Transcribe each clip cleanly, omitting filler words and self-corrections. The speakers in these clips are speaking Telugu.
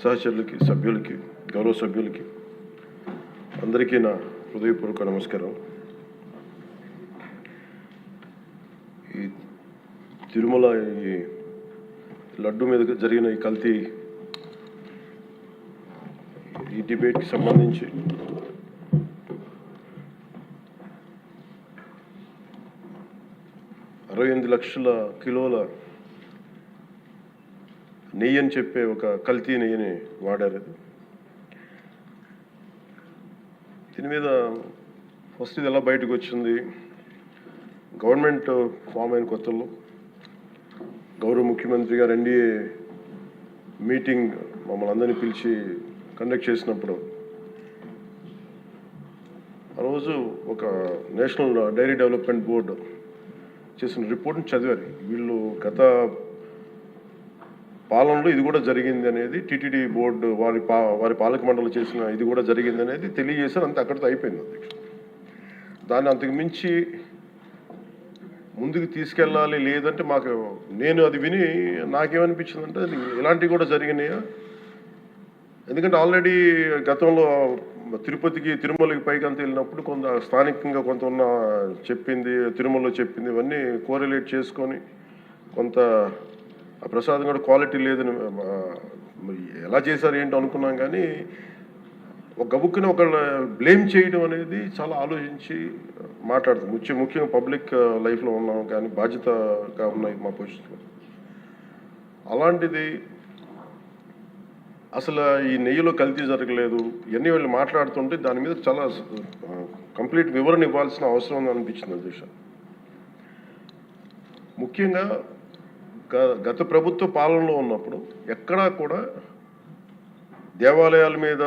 సహచరులకి, సభ్యులకి, గౌరవ సభ్యులకి అందరికీ నా హృదయపూర్వక నమస్కారం. ఈ తిరుమల ఈ లడ్డు మీద జరిగిన ఈ కల్తీ ఈ డిబేట్కి సంబంధించి $68 లక్షల కిలోల నెయ్యి అని చెప్పే ఒక కల్తీ నెయ్యిని వాడారు. దీని మీద ఫస్ట్ ఇది ఎలా బయటకు వచ్చింది? గవర్నమెంట్ ఫామ్ అయిన కొత్తలో గౌరవ ముఖ్యమంత్రి గారు ఎన్డీఏ మీటింగ్ మమ్మల్ని అందరినీ పిలిచి కండక్ట్ చేసినప్పుడు ఆ రోజు ఒక నేషనల్ డైరీ డెవలప్మెంట్ బోర్డు చేసిన రిపోర్ట్ని చదివారు. వీళ్ళు గత పాలనలో ఇది కూడా జరిగింది అనేది టీటీడీ బోర్డు వారి పాలక మండలి చేసిన ఇది కూడా జరిగింది అనేది తెలియజేశారు. అంతే, అక్కడితో అయిపోయింది అధ్యక్ష. దాన్ని అంతకు మించి ముందుకు తీసుకెళ్ళాలి. లేదంటే నేను అది విని నాకేమనిపించిందంటే అది ఇలాంటివి కూడా జరిగినాయా? ఎందుకంటే ఆల్రెడీ గతంలో తిరుమలకి పైకి అంత వెళ్ళినప్పుడు కొంత స్థానికంగా కొంత ఉన్న చెప్పింది, తిరుమలలో చెప్పింది ఇవన్నీ కోరిలేట్ చేసుకొని కొంత ఆ ప్రసాదం కూడా క్వాలిటీ లేదని ఎలా చేశారు ఏంటో అనుకున్నాం. కానీ ఒక గబుక్కుని ఒకళ్ళు బ్లేమ్ చేయడం అనేది చాలా ఆలోచించి మాట్లాడుతాం. ముఖ్యంగా పబ్లిక్ లైఫ్లో ఉన్నాం కానీ బాధ్యతగా ఉన్నాయి మా పొజిషన్. అలాంటిది అసలు ఈ నెయ్యిలో కల్తీ జరగలేదు ఇవన్నీ వాళ్ళు మాట్లాడుతుంటే దాని మీద చాలా కంప్లీట్ వివరణ ఇవ్వాల్సిన అవసరం ఉంది అనిపించింది అధ్యక్ష. ముఖ్యంగా గత ప్రభుత్వ పాలనలో ఉన్నప్పుడు ఎక్కడా కూడా దేవాలయాల మీద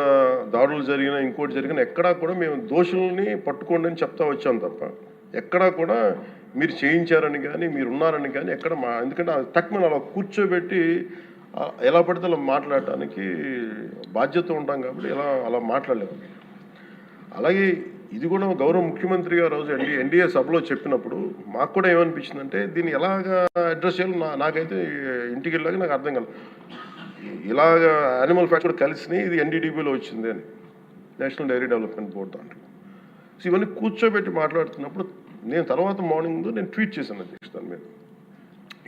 దాడులు జరిగినా ఇంకోటి జరిగినా ఎక్కడా కూడా మేము దోషుల్ని పట్టుకోండి అని చెప్తా వచ్చాం తప్ప ఎక్కడా కూడా మీరు చేయించారని కానీ మీరు ఉన్నారని కానీ ఎక్కడ ఎందుకంటే తక్కువ అలా కూర్చోబెట్టి ఎలా పడితే అలా మాట్లాడటానికి బాధ్యత ఉంటాం కాబట్టి అలా మాట్లాడలేము. అలాగే ఇది కూడా గౌరవ ముఖ్యమంత్రి గారు రోజు ఎన్డీఏ సభలో చెప్పినప్పుడు మాకు కూడా ఏమనిపించిందంటే దీన్ని ఎలాగా అడ్రస్ చేయాలో నాకైతే ఇంటికి వెళ్ళాక నాకు అర్థం కాదు. ఇలాగ యానిమల్ ఫ్యాక్ట్ కూడా కలిసినాయి, ఇది ఎన్డీడీబీలో వచ్చింది అని నేషనల్ డైరీ డెవలప్మెంట్ బోర్డు దాంట్లో. సో ఇవన్నీ కూర్చోబెట్టి మాట్లాడుతున్నప్పుడు నేను తర్వాత మార్నింగ్ నేను ట్వీట్ చేశాను అధ్యక్ష. దాని మీద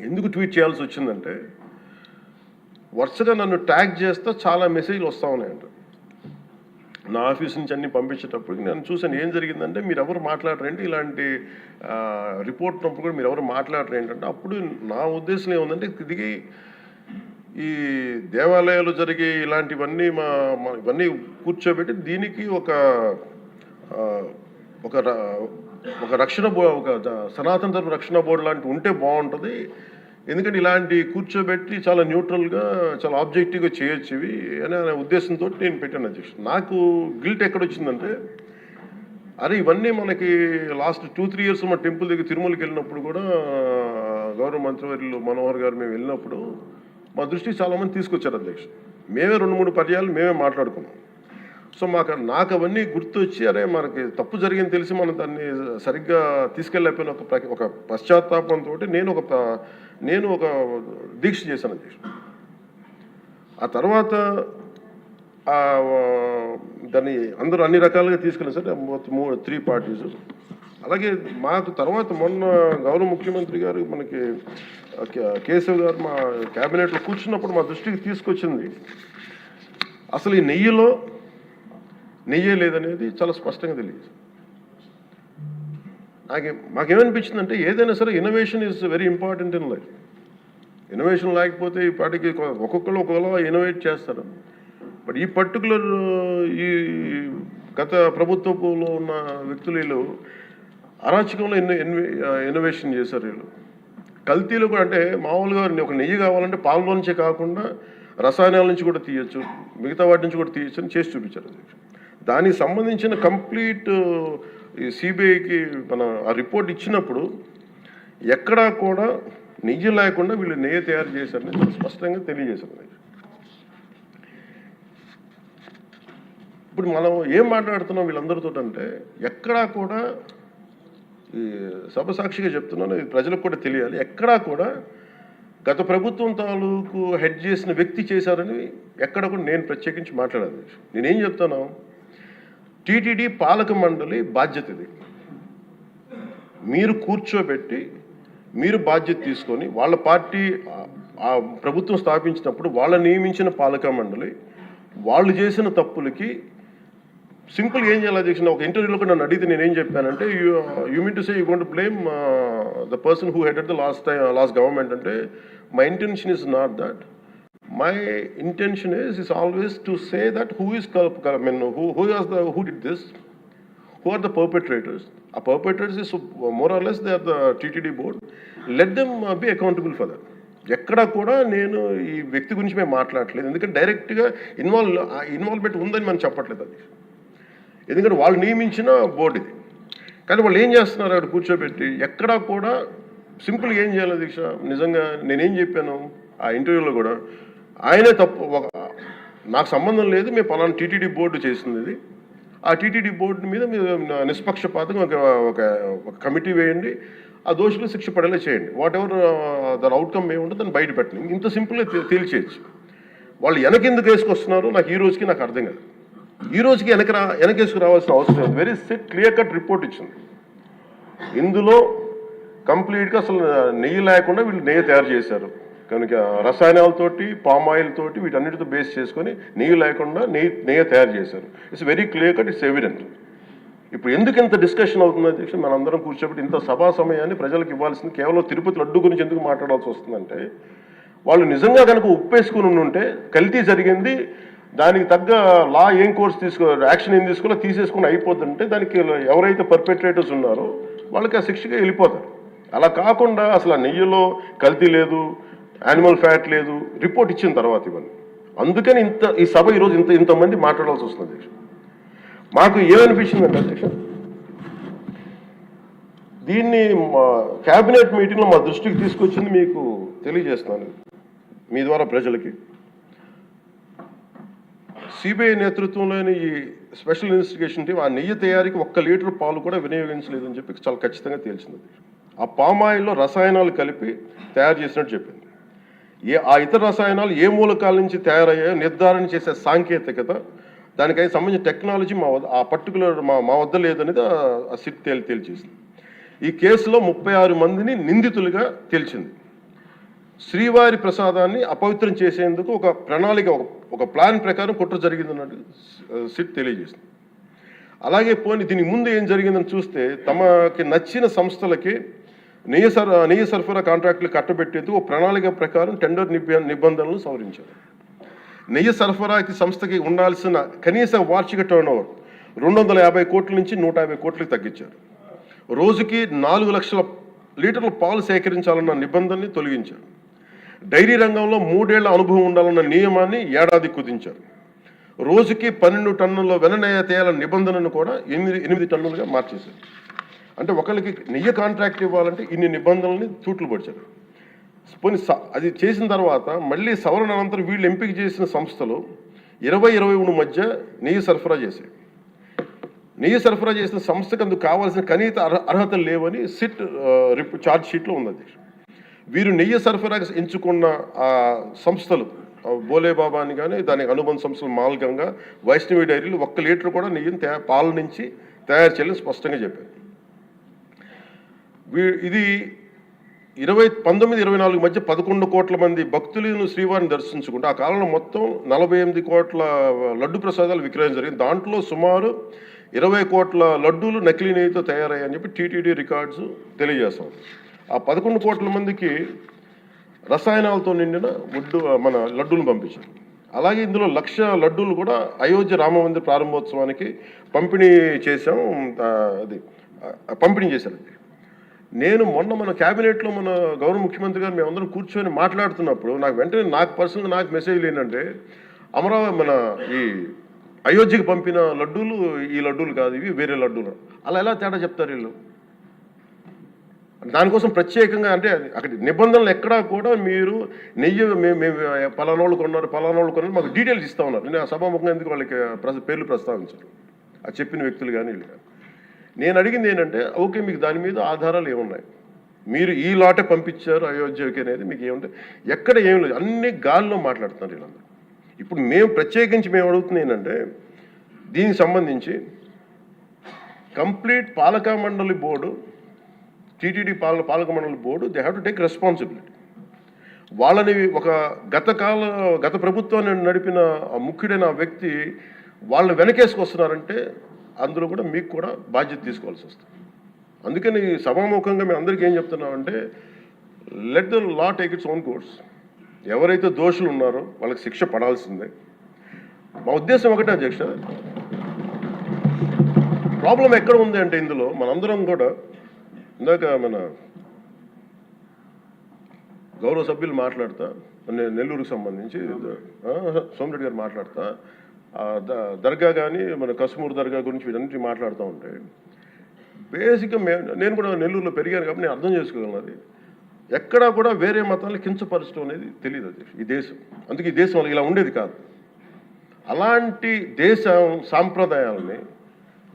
ఎందుకు ట్వీట్ చేయాల్సి వచ్చిందంటే వరుసగా నన్ను ట్యాగ్ చేస్తే చాలా మెసేజ్లు వస్తూ ఉన్నాయంట. నా ఆఫీస్ నుంచి అన్ని పంపించేటప్పుడు నేను చూసాను ఏం జరిగిందంటే మీరు ఎవరు మాట్లాడరేంటి, ఇలాంటి రిపోర్ట్ ఉన్నప్పుడు కూడా మీరు ఎవరు మాట్లాడరు ఏంటంటే అప్పుడు నా ఉద్దేశం ఏముందంటే ఇది ఈ దేవాలయాలు జరిగే ఇలాంటివన్నీ ఇవన్నీ కూర్చోబెట్టి దీనికి ఒక రక్షణ ఒక సనాతన ధర్మ రక్షణ బోర్డు లాంటి ఉంటే బాగుంటుంది. ఎందుకంటే ఇలాంటి కూర్చోబెట్టి చాలా న్యూట్రల్గా చాలా ఆబ్జెక్టివ్గా చేయొచ్చు ఇవి అనే ఉద్దేశంతో నేను పెట్టాను అధ్యక్ష. నాకు గిల్ట్ ఎక్కడొచ్చిందంటే అరే ఇవన్నీ మనకి లాస్ట్ 2-3 ఇయర్స్ మా టెంపుల్ దగ్గర తిరుమలకి వెళ్ళినప్పుడు కూడా గౌరవ మంత్రివర్యులు మనోహర్ గారు మేము వెళ్ళినప్పుడు మా దృష్టికి చాలామంది తీసుకొచ్చారు అధ్యక్ష. మేమే 2-3 పర్యాలు మేమే మాట్లాడుకున్నాం. సో నాకు అవన్నీ గుర్తొచ్చి అరే మనకి తప్పు జరిగింది తెలిసి మనం దాన్ని సరిగ్గా తీసుకెళ్ళకపోయిన ఒక పశ్చాత్తాపంతో నేను ఒక దీక్ష చేశాను అధ్యక్ష. ఆ తర్వాత దాన్ని అందరూ అన్ని రకాలుగా తీసుకెళ్ళారు సార్, 3 పార్టీస్. అలాగే మాకు తర్వాత మొన్న గౌరవ ముఖ్యమంత్రి గారు మనకి కేశవ్ గారు మా క్యాబినెట్లో కూర్చున్నప్పుడు మా దృష్టికి తీసుకొచ్చింది అసలు ఈ నెయ్యే లేదనేది చాలా స్పష్టంగా తెలియదు. మాకేమనిపించిందంటే ఏదైనా సరే innovation is very important in life. Innovation లేకపోతే ఈ పాటికి ఒక్కొక్కరు ఒకలా ఇన్నోవేట్ చేస్తారు. బట్ ఈ పర్టికులర్ ఈ గత ప్రభుత్వంలో ఉన్న వ్యక్తులు వీళ్ళు అరాచకంలో ఇన్నోవేషన్ చేశారు. వీళ్ళు కల్తీలు కూడా అంటే మామూలుగా ఒక నెయ్యి కావాలంటే పాలలో నుంచే కాకుండా రసాయనాల నుంచి కూడా తీయచ్చు, మిగతా వాటి నుంచి కూడా తీయచ్చు అని చేసి చూపించారు. దానికి సంబంధించిన కంప్లీట్ ఈ సిబిఐకి ఆ రిపోర్ట్ ఇచ్చినప్పుడు ఎక్కడా కూడా నెయ్యి లేకుండా వీళ్ళు నెయ్యి తయారు చేశారని స్పష్టంగా తెలియజేశారు. ఇప్పుడు మనం ఏం మాట్లాడుతున్నాం వీళ్ళందరితో అంటే ఎక్కడా కూడా ఈ సభ సాక్షిగా చెప్తున్నాను, ఇది ప్రజలకు కూడా తెలియాలి, ఎక్కడా కూడా గత ప్రభుత్వం తాలూకు హెడ్ చేసిన వ్యక్తి చేశారని ఎక్కడ కూడా నేను ప్రత్యేకించి మాట్లాడాను. నేనేం చెప్తాను, టీటీడీ పాలక మండలి బాధ్యత ఇది. మీరు కూర్చోబెట్టి మీరు బాధ్యత తీసుకొని వాళ్ళ పార్టీ ఆ ప్రభుత్వం స్థాపించినప్పుడు వాళ్ళ నియమించిన పాలక మండలి వాళ్ళు చేసిన తప్పులకి సింపుల్ ఏం చేయాలి అధ్యక్ష, ఒక ఇంటర్వ్యూలో కూడా నన్ను అడిగితే నేనేం చెప్పానంటే, you mean to say you going to blame the person who headed the last government అంటే, my intention is not that. My intention is always to say that who did this, who are the perpetrators. A perpetrators is more or less they are the TTD board. Let them be accountable for that. ఎక్కడా కూడా నేను ఈ వ్యక్తి గురించి మేము మాట్లాడలేదు, ఎందుకంటే డైరెక్ట్గా ఇన్వాల్వ్మెంట్ ఉందని మనం చెప్పట్లేదు అది, ఎందుకంటే వాళ్ళు నియమించిన బోర్డు ఇది. కానీ వాళ్ళు ఏం చేస్తున్నారు అక్కడ కూర్చోబెట్టి, ఎక్కడా కూడా సింపుల్ ఏం చేయాలి దీక్ష, నిజంగా నేనేం చెప్పాను ఆ ఇంటర్వ్యూలో కూడా, ఆయనే తప్పు, నాకు సంబంధం లేదు, మేము పలానా టీటీడీ బోర్డు చేసింది ఇది, ఆ టీటీడీ బోర్డు మీద మీరు నిష్పక్షపాతంగా ఒక కమిటీ వేయండి, ఆ దోషులు శిక్ష పడేలా చేయండి, వాట్ ఎవర్ దాని అవుట్కమ్ ఏముంటుందో దాన్ని బయట పెట్టండి, ఇంత సింపుల్గా తేల్చేయచ్చు. వాళ్ళు వెనకెందుకు వేసుకొస్తున్నారు నాకు ఈ రోజుకి నాకు అర్థం కాదు. ఈ రోజుకి వెనకేసుకు రావాల్సిన అవసరం లేదు. వెరీ క్లియర్ కట్ రిపోర్ట్ ఇచ్చింది. ఇందులో కంప్లీట్గా అసలు నెయ్యి లేకుండా వీళ్ళు నెయ్యి తయారు చేశారు కనుక, రసాయనాలతోటి పామ్ ఆయిల్ తోటి వీటన్నిటితో బేస్ చేసుకొని నెయ్యి లేకుండా నెయ్యి తయారు చేశారు. It's very clear cut, it's evident. ఇప్పుడు ఎందుకు ఇంత డిస్కషన్ అవుతుంది అధ్యక్ష, మనందరం కూర్చోబెట్టి ఇంత సభా సమయాన్ని ప్రజలకు ఇవ్వాల్సింది కేవలం తిరుపతి లడ్డు గురించి ఎందుకు మాట్లాడాల్సి వస్తుందంటే, వాళ్ళు నిజంగా కనుక ఉప్పేసుకుని ఉంటే కల్తీ జరిగింది, దానికి తగ్గ లా ఏం కోర్స్ యాక్షన్ ఏం తీసుకోవాలో తీసేసుకుని అయిపోతుంటే, దానికి ఎవరైతే పర్పెట్రేటర్స్ ఉన్నారో వాళ్ళకి ఆ శిక్షగా వెళ్ళిపోతారు. అలా కాకుండా అసలు ఆ నెయ్యిలో కల్తీ లేదు, యానిమల్ ఫ్యాట్ లేదు, రిపోర్ట్ ఇచ్చిన తర్వాత ఇవన్నీ. అందుకని ఈ సభ ఈరోజు ఇంతమంది మాట్లాడాల్సి వస్తుంది అధ్యక్ష. మాకు ఏమనిపించిందంటే అధ్యక్ష, దీన్ని క్యాబినెట్ మీటింగ్లో మా దృష్టికి తీసుకొచ్చింది మీకు తెలియజేస్తున్నాను మీ ద్వారా ప్రజలకి. సిబిఐ నేతృత్వంలోని ఈ స్పెషల్ ఇన్వెస్టిగేషన్ టీం ఆ నెయ్యి తయారీకి 1 లీటర్ పాలు కూడా వినియోగించలేదని చెప్పి చాలా ఖచ్చితంగా తేల్చింది. ఆ పామాయిల్లో రసాయనాలు కలిపి తయారు చేసినట్టు చెప్పింది. ఆ ఇతర రసాయనాలు ఏ మూలకాల నుంచి తయారయ్యాయో నిర్ధారణ చేసే సాంకేతికత, దానికై సంబంధించిన టెక్నాలజీ ఆ పర్టికులర్ మా వద్ద లేదనేది ఆ సిట్ తేల్చేసింది. ఈ కేసులో 36 మందిని నిందితులుగా తేల్చింది. శ్రీవారి ప్రసాదాన్ని అపవిత్రం చేసేందుకు ఒక ప్రణాళిక, ఒక ప్లాన్ ప్రకారం కుట్ర జరిగిందన్నట్టు సిట్ తెలియజేసింది. అలాగే పోనీ దీనికి ముందు ఏం జరిగిందని చూస్తే, తమకి నచ్చిన సంస్థలకి నెయ్యి సరఫరా కాంట్రాక్టులు కట్టబెట్టేందుకు ఒక ప్రణాళిక ప్రకారం టెండర్ నిబంధనలు సవరించారు. నెయ్యి సరఫరాకి సంస్థకి ఉండాల్సిన కనీస వార్షిక టర్నోవర్ 250 కోట్ల నుంచి 150 కోట్లకు తగ్గించారు. రోజుకి 4 లక్షల లీటర్ల పాలు సేకరించాలన్న నిబంధనని తొలగించారు. డైరీ రంగంలో 3 ఏళ్ల అనుభవం ఉండాలన్న నియమాన్ని ఏడాది కుదించారు. రోజుకి 12 టన్నుల వెన్నెయ్య తేయాలన్న నిబంధనను కూడా 8 టన్నులుగా మార్చేశారు. అంటే ఒకరికి నెయ్యి కాంట్రాక్ట్ ఇవ్వాలంటే ఇన్ని నిబంధనల్ని తూట్లు పొడిచారు. పోనీ అది చేసిన తర్వాత మళ్ళీ సవరణ అనంతరం వీళ్ళు ఎంపిక చేసిన సంస్థలు 20-23 మధ్య నెయ్యి సరఫరా చేశాయి. నెయ్యి సరఫరా చేసిన సంస్థకు అందుకు కావాల్సిన కనీస అర్హతలు లేవని సిట్ ఛార్జ్ షీట్లో ఉంది. వీరు నెయ్యి సరఫరాకి ఎంచుకున్న సంస్థలు బోలేబాబా అని కానీ దానికి అనుబంధ సంస్థలు మాల్గంగా, వైష్ణవి డైరీలు 1 లీటర్ కూడా నెయ్యిని పాల నుంచి తయారు చేయాలని స్పష్టంగా చెప్పారు. ఇది 19-24 మధ్య 11 కోట్ల మంది భక్తులను శ్రీవారిని దర్శించుకుంటే ఆ కాలంలో మొత్తం 48 కోట్ల లడ్డు ప్రసాదాలు విక్రయం జరిగింది. దాంట్లో సుమారు 20 కోట్ల లడ్డూలు నకిలీ నెయ్యితో తయారయ్యాయని చెప్పి టీటీడీ రికార్డ్స్ తెలియజేస్తాం. ఆ 11 కోట్ల మందికి రసాయనాలతో నిండిన మన లడ్డూలు పంపించారు. అలాగే ఇందులో 1,00,000 లడ్డూలు కూడా అయోధ్య రామమందిర ప్రారంభోత్సవానికి పంపిణీ చేశారు. నేను మొన్న మన క్యాబినెట్లో మన గౌరవ ముఖ్యమంత్రి గారు మేమందరం కూర్చొని మాట్లాడుతున్నప్పుడు నాకు పర్సనల్గా మెసేజ్లు ఏంటంటే, మన ఈ అయోధ్యకి పంపిన లడ్డూలు ఈ లడ్డూలు కాదు, ఇవి వేరే లడ్డూలు. అలా ఎలా తేడా చెప్తారు వీళ్ళు? దానికోసం ప్రత్యేకంగా అంటే అక్కడ నిబంధనలు ఎక్కడా కూడా మీరు నెయ్యి మేము పలానోళ్ళు కొన్నారు మాకు డీటెయిల్స్ ఇస్తూ ఉన్నారు. నేను సభాముఖంగా ఎందుకు వాళ్ళకి పేర్లు ప్రస్తావించారు ఆ చెప్పిన వ్యక్తులు కానీ వీళ్ళు కానీ. నేను అడిగింది ఏంటంటే, ఓకే మీకు దాని మీద ఆధారాలు ఏమున్నాయి, మీరు ఈ లాటే పంపించారు అయోధ్యకి అనేది మీకు ఏముంటే ఎక్కడ ఏం లేదు, అన్ని గాల్లో మాట్లాడుతున్నారు వీళ్ళందరూ. ఇప్పుడు మేము ప్రత్యేకించి మేము అడుగుతుంది ఏంటంటే దీనికి సంబంధించి కంప్లీట్ పాలక మండలి బోర్డు, టీటీడీ పాలక మండలి board, they have to take responsibility. వాళ్ళని ఒక గత ప్రభుత్వాన్ని నడిపిన ముఖ్యుడైన వ్యక్తి వాళ్ళని వెనకేసుకొస్తున్నారంటే అందులో కూడా మీకు కూడా బాధ్యత తీసుకోవాల్సి వస్తుంది. అందుకని సభాముఖంగా మేము అందరికీ ఏం చెప్తున్నామంటే let the law take its own course. ఎవరైతే దోషులు ఉన్నారో వాళ్ళకి శిక్ష పడాల్సిందే. మా ఉద్దేశం ఒకటే అధ్యక్ష, ప్రాబ్లం ఎక్కడ ఉంది అంటే ఇందులో మనందరం కూడా ఇందాక మన గౌరవ సభ్యులు మాట్లాడతా, నెల్లూరుకు సంబంధించి సోమిరెడ్డి గారు మాట్లాడతా దర్గా కానీ మన కసుమూరు దర్గా గురించి వీటన్నిటి మాట్లాడుతూ ఉంటే బేసిక్గా నేను కూడా నెల్లూరులో పెరిగాను కాబట్టి నేను అర్థం చేసుకోగలను. అది ఎక్కడా కూడా వేరే మతాలను కించపరచడం అనేది తెలియదు అది ఈ దేశం. అందుకే ఈ దేశం ఇలా ఉండేది కాదు. అలాంటి దేశం సాంప్రదాయాలని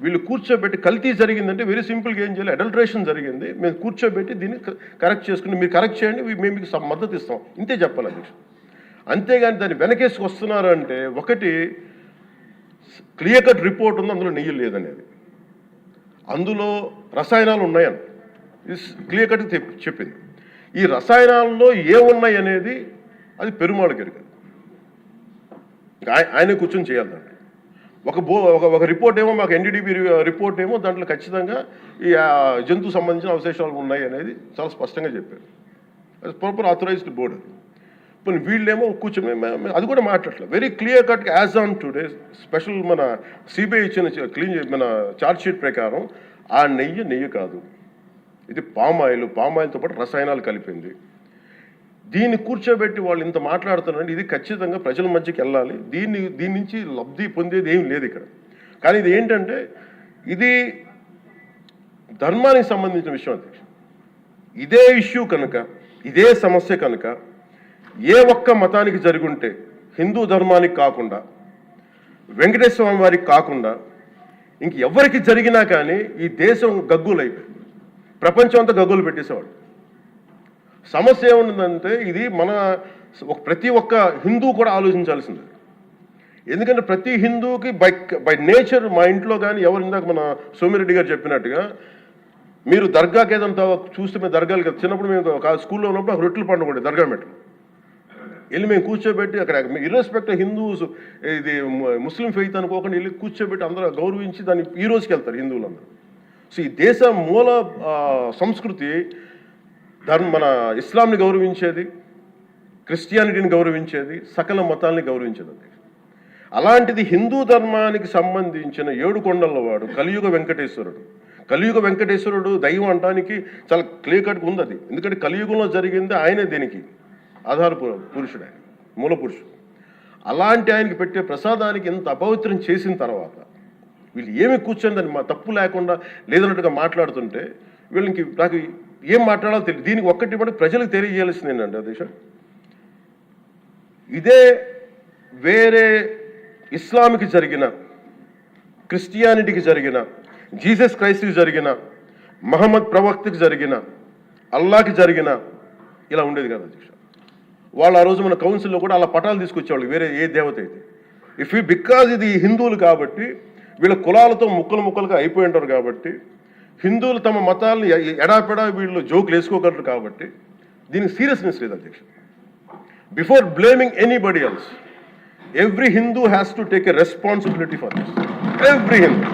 వీళ్ళు కూర్చోబెట్టి కల్తీ జరిగిందంటే వెరీ సింపుల్గా ఏం చేయాలి, అడల్ట్రేషన్ జరిగింది, మేము కూర్చోబెట్టి దీన్ని కరెక్ట్ చేసుకుని మీరు కరెక్ట్ చేయండి, మేము మీకు మద్దతు ఇస్తాం, ఇంతే చెప్పాలి అధ్యక్ష. అంతేగాని దాన్ని వెనకేసుకు వస్తున్నారు అంటే ఒకటి క్లియర్ కట్ రిపోర్ట్ ఉంది, అందులో నెయ్యి లేదనేది, అందులో రసాయనాలు ఉన్నాయని క్లియర్ కట్ చెప్పింది. ఈ రసాయనాల్లో ఏమున్నాయి అనేది అది పెరుమాళకి ఎరుగదు, ఆయనే కూర్చొని చేయాలి. దాంట్లో ఒక రిపోర్ట్ ఏమో మాకు ఎన్డీడీబీ రిపోర్ట్ ఏమో దాంట్లో ఖచ్చితంగా ఈ జంతువు సంబంధించిన అవశేషాలు ఉన్నాయి అనేది చాలా స్పష్టంగా చెప్పారు. అది ప్రాపర్ ఆథరైజ్డ్ బోర్డు. ఇప్పుడు వీళ్ళేమో కూర్చొని అది కూడా మాట్లాడలేదు. Very clear cut as on today special మన సిబిఐ ఇచ్చిన మన ఛార్జ్ షీట్ ప్రకారం ఆ నెయ్యి కాదు, ఇది పామాయిల్తో పాటు రసాయనాలు కలిపింది. దీన్ని కూర్చోబెట్టి వాళ్ళు ఇంత మాట్లాడుతున్నారంటే ఇది ఖచ్చితంగా ప్రజల మధ్యకి వెళ్ళాలి. దీని నుంచి లబ్ధి పొందేది ఏం లేదు ఇక్కడ. కానీ ఇది ఏంటంటే ఇది ధర్మానికి సంబంధించిన విషయం అధ్యక్ష. ఇదే ఇష్యూ కనుక, ఇదే సమస్య కనుక ఏ ఒక్క మతానికి జరుగుంటే, హిందూ ధర్మానికి కాకుండా, వెంకటేశ్వర స్వామి వారికి కాకుండా ఇంకెవరికి జరిగినా కానీ ఈ దేశం గగ్గులైపోయింది, ప్రపంచం అంతా గగ్గులు పెట్టేసేవాడు. సమస్య ఏముందంటే ఇది ప్రతి ఒక్క హిందూ కూడా ఆలోచించాల్సింది. ఎందుకంటే ప్రతి హిందూకి బై నేచర్, మా ఇంట్లో కానీ ఎవరు ఇందాక మన సోమిరెడ్డి గారు చెప్పినట్టుగా మీరు దర్గాకి ఏదంతా చూస్తే మేము దర్గాలకి చిన్నప్పుడు మేము స్కూల్లో ఉన్నప్పుడు రొట్టెలు పండుగ ఉండే దర్గా మెట్లు వెళ్ళి మేము కూర్చోబెట్టి అక్కడ ఇర్రెస్పెక్ట్ హిందూస్ ఇది ముస్లిం ఫెయిత్ అనుకోకుండా వెళ్ళి కూర్చోబెట్టి అందరూ గౌరవించి దాన్ని ఈ రోజుకి వెళ్తారు హిందువులందరూ. సో ఈ దేశ మూల సంస్కృతి మన ఇస్లాంని గౌరవించేది, క్రిస్టియానిటీని గౌరవించేది, సకల మతాల్ని గౌరవించేది. అలాంటిది హిందూ ధర్మానికి సంబంధించిన 7 కొండల వాడు కలియుగ వెంకటేశ్వరుడు దైవం అనడానికి చాలా క్లియర్ కట్గా ఉంది అది. ఎందుకంటే కలియుగంలో జరిగింది ఆయనే, దీనికి ఆధార పురుషుడు, ఆయన మూల పురుషుడు. అలాంటి ఆయనకి పెట్టే ప్రసాదానికి ఎంత అపవిత్రం చేసిన తర్వాత వీళ్ళు ఏమి కూర్చొని మా తప్పు లేకుండా లేదన్నట్టుగా మాట్లాడుతుంటే వీళ్ళకి నాకు ఏం మాట్లాడాలో తెలియదు. దీనికి ఒక్కటి బట్టి ప్రజలకు తెలియజేయాల్సింది ఏంటంటే అధ్యక్ష, ఇదే వేరే ఇస్లాంకి జరిగిన, క్రిస్టియానిటీకి జరిగిన, జీసస్ క్రైస్ట్కి జరిగిన, మహమ్మద్ ప్రవక్తకి జరిగిన, అల్లాకి జరిగిన ఇలా ఉండేది కదా అధ్యక్ష. వాళ్ళు ఆ రోజు మన కౌన్సిల్లో కూడా అలా పటాలు తీసుకొచ్చేవాళ్ళు వేరే ఏ దేవత అయితే. బికాజ్ ఇది హిందువులు కాబట్టి వీళ్ళ కులాలతో ముక్కలుగా అయిపోయి ఉంటారు కాబట్టి, హిందువులు తమ మతాలను ఎడాపెడా వీళ్ళు జోకులు వేసుకోగలరు కాబట్టి దీనికి సీరియస్నెస్ లేదు అధ్యక్ష. Before blaming anybody else, every Hindu has to take a responsibility for this, every Hindu.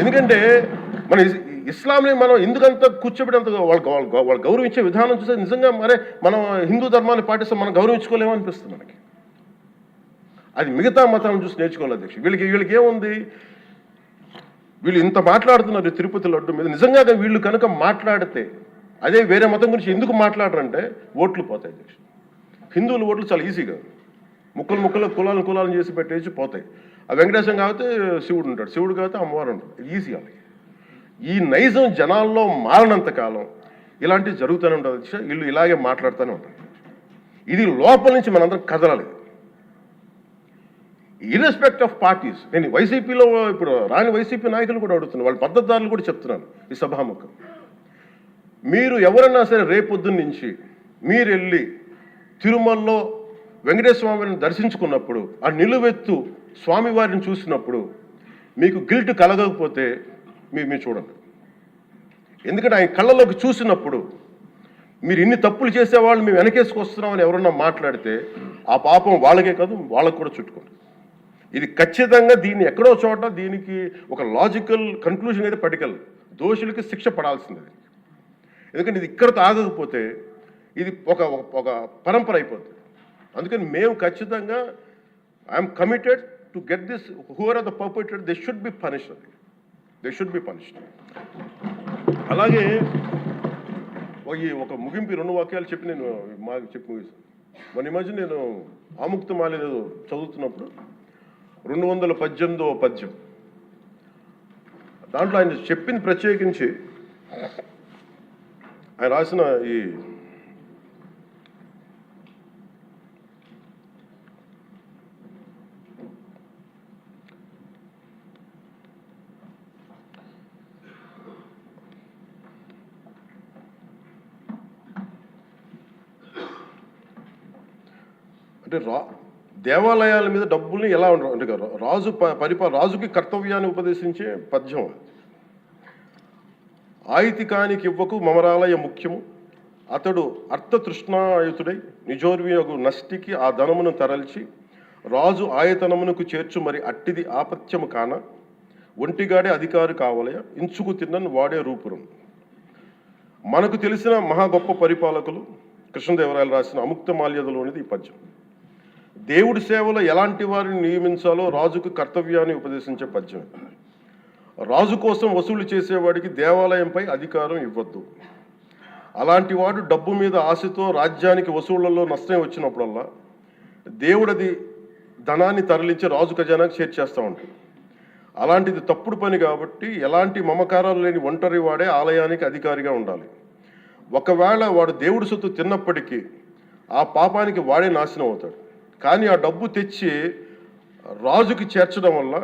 ఎందుకంటే మన ఇస్లాంని మనం ఎందుకంత కూర్చోబెట్టేంత వాళ్ళు గౌరవించే విధానం చూస్తే నిజంగా మనం హిందూ ధర్మాన్ని పాటిస్తే మనం గౌరవించుకోలేమో అనిపిస్తుంది మనకి. అది మిగతా మతాలను చూసి నేర్చుకోవాలి అధ్యక్ష. వీళ్ళకి ఏముంది, వీళ్ళు ఇంత మాట్లాడుతున్నారు తిరుపతి లడ్డు మీద. నిజంగా వీళ్ళు కనుక మాట్లాడితే అదే వేరే మతం గురించి ఎందుకు మాట్లాడరంటే ఓట్లు పోతాయి అధ్యక్ష. హిందువుల ఓట్లు చాలా ఈజీగా ముక్కలు కులాలను చేసి పెట్టేసి పోతాయి. ఆ వెంకటేశ్వరం కాబట్టి శివుడు ఉంటాడు, శివుడు కాబట్టి అమ్మవారు ఉంటాడు, ఈజీ వాళ్ళకి. ఈ నైజం జనాల్లో మారినంత కాలం ఇలాంటివి జరుగుతూనే ఉంటుంది అధ్యక్ష. వీళ్ళు ఇలాగే మాట్లాడుతూనే ఉంటారు. ఇది లోపల నుంచి మనందరం కదలాలి, ఇర్రెస్పెక్ట్ ఆఫ్ పార్టీస్. నేను వైసీపీలో ఇప్పుడు రాని వైసీపీ నాయకులు కూడా అడుగుతున్నాను, వాళ్ళ పద్ధతిదారులు కూడా చెప్తున్నాను ఈ సభాముఖం. మీరు ఎవరన్నా సరే రేపొద్దున్న నుంచి మీరు వెళ్ళి తిరుమలలో వెంకటేశ్వర స్వామిని దర్శించుకున్నప్పుడు ఆ నిలువెత్తు స్వామివారిని చూసినప్పుడు మీకు గిల్ట్ కలగకపోతే మీరు చూడండి. ఎందుకంటే ఆయన కళ్ళలోకి చూసినప్పుడు మీరు ఇన్ని తప్పులు చేసేవాళ్ళు మేము వెనకేసుకొస్తున్నామని ఎవరన్నా మాట్లాడితే ఆ పాపం వాళ్ళకే కాదు వాళ్ళకు కూడా చుట్టుకోండి. ఇది ఖచ్చితంగా దీన్ని ఎక్కడో చోట దీనికి ఒక లాజికల్ కన్క్లూజన్ అయితే పట్టుకెళ్ళదు. దోషులకి శిక్ష పడాల్సిందే. ఎందుకంటే ఇది ఇక్కడతో ఆగకపోతే ఇది ఒక ఒక పరంపర అయిపోతుంది. అందుకని మేము ఖచ్చితంగా I'm committed to get this who are are the perpetrator they should be punished. They should be punished. అలాగే ఈ ఒక ముగింపు 2 వాక్యాలు చెప్పి నేను మాకు చెప్పి ముగిస్తాను. మొన్న ఈ మధ్య నేను ఆముక్తమాల్య చదువుతున్నప్పుడు 218వ పద్యం దాంట్లో ఆయన చెప్పింది ప్రత్యేకించి ఆయన రాసిన ఈ అంటే దేవాలయాల మీద డబ్బుల్ని ఎలా ఉండరు అంటే రాజు రాజుకి కర్తవ్యాన్ని ఉపదేశించే పద్యం. ఆయితికానికి ఇవ్వకు మమరాలయ ముఖ్యము అతడు అర్థతృష్ణాయుతుడై నిజోర్వియగు నష్టికి ఆ ధనమును తరల్చి రాజు ఆయతనమునకు చేర్చు మరి అట్టిది ఆపత్యము కాన ఒంటిగాడే అధికారి కావలయ ఇంచుకు తిన్నను వాడే రూపురం. మనకు తెలిసిన మహా గొప్ప పరిపాలకులు కృష్ణదేవరాయలు రాసిన అముక్తమాల్యదలోనిది ఈ పద్యం. దేవుడి సేవలో ఎలాంటి వారిని నియమించాలో రాజుకు కర్తవ్యాన్ని ఉపదేశించే పద్యం. రాజు కోసం వసూలు చేసేవాడికి దేవాలయంపై అధికారం ఇవ్వద్దు. అలాంటి వాడు డబ్బు మీద ఆశతో రాజ్యానికి వసూళ్లలో నష్టం వచ్చినప్పుడల్లా దేవుడది ధనాన్ని తరలించి రాజు ఖజానాకు చేర్చేస్తూ ఉంటాడు. అలాంటిది తప్పుడు పని కాబట్టి ఎలాంటి మమకారాలు లేని ఒంటరి వాడే ఆలయానికి అధికారిగా ఉండాలి. ఒకవేళ వాడు దేవుడి సొత్తు తిన్నప్పటికీ ఆ పాపానికి వాడే నాశనం అవుతాడు. కానీ ఆ డబ్బు తెచ్చి రాజుకి చేర్చడం వల్ల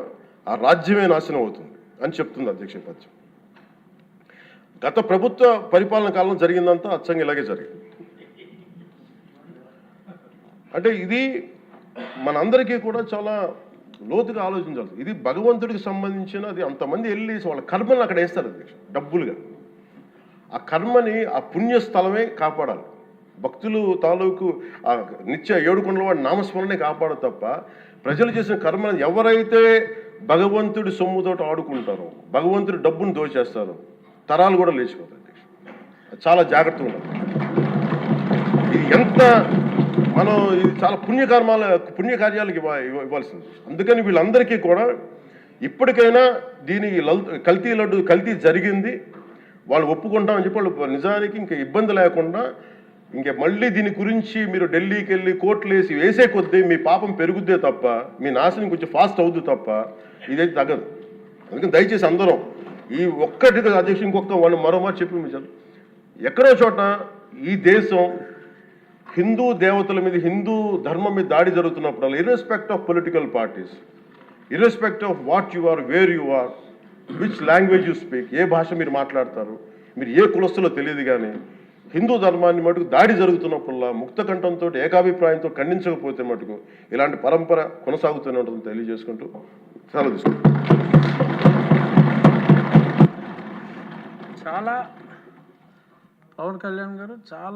ఆ రాజ్యమే నాశనం అవుతుంది అని చెప్తుంది అధ్యక్ష పద్యం. గత ప్రభుత్వ పరిపాలన కాలంలో జరిగిందంతా అచ్చంగా ఇలాగే జరిగింది. అంటే ఇది మనందరికీ కూడా చాలా లోతుగా ఆలోచించాలి. ఇది భగవంతుడికి సంబంధించిన అది అంతమంది వెళ్ళి వాళ్ళ కర్మని అక్కడ వేస్తారు అధ్యక్ష డబ్బులుగా. ఆ కర్మని ఆ పుణ్యస్థలమే కాపాడాలి. భక్తులు తాలూకు ఆ నిత్య 7 కొండల వాడి నామస్మరణే కాపాడు తప్ప ప్రజలు చేసిన కర్మను ఎవరైతే భగవంతుడి సొమ్ముతోటి ఆడుకుంటారో భగవంతుడి డబ్బును దోచేస్తారో తరాలు కూడా లేచిపోతాయి. చాలా జాగ్రత్తగా ఉండాలి. ఇది ఎంత మనం ఇది చాలా పుణ్యకార్యాలకు ఇవ్వాల్సింది. అందుకని వీళ్ళందరికీ కూడా ఇప్పటికైనా దీని కల్తీ జరిగింది వాళ్ళు ఒప్పుకుంటామని చెప్పి వాళ్ళు నిజానికి ఇంకా ఇబ్బంది లేకుండా ఇంక మళ్ళీ దీని గురించి మీరు ఢిల్లీకి వెళ్ళి కోర్టులు వేసే కొద్దీ మీ పాపం పెరుగుద్దే తప్ప మీ నాశనం కొంచెం ఫాస్ట్ అవుద్ది తప్ప ఇదైతే తగ్గదు. అందుకని దయచేసి అందరం ఈ ఒక్కటి అధ్యక్షుడు ఇంకొక వాళ్ళు మరోమారు చెప్పి ఎక్కడో చోట ఈ దేశం హిందూ దేవతల మీద హిందూ ధర్మం మీద దాడి జరుగుతున్నప్పుడు irrespective of political parties irrespective of what you are where you are which language you speak ఏ భాష మీరు మాట్లాడతారు మీరు ఏ కులస్తులో తెలియదు కానీ హిందూ ధర్మాన్ని మటుకు దాడి జరుగుతున్నప్పుడల్లా ముక్త కంఠంతో ఏకాభిప్రాయంతో ఖండించకపోతే మటుకు ఇలాంటి పరంపర కొనసాగుతూనే ఉంటుందని తెలియజేసుకుంటూ సెలవు తీసుకుంటాం. చాలా పవన్ కళ్యాణ్ గారు చాలా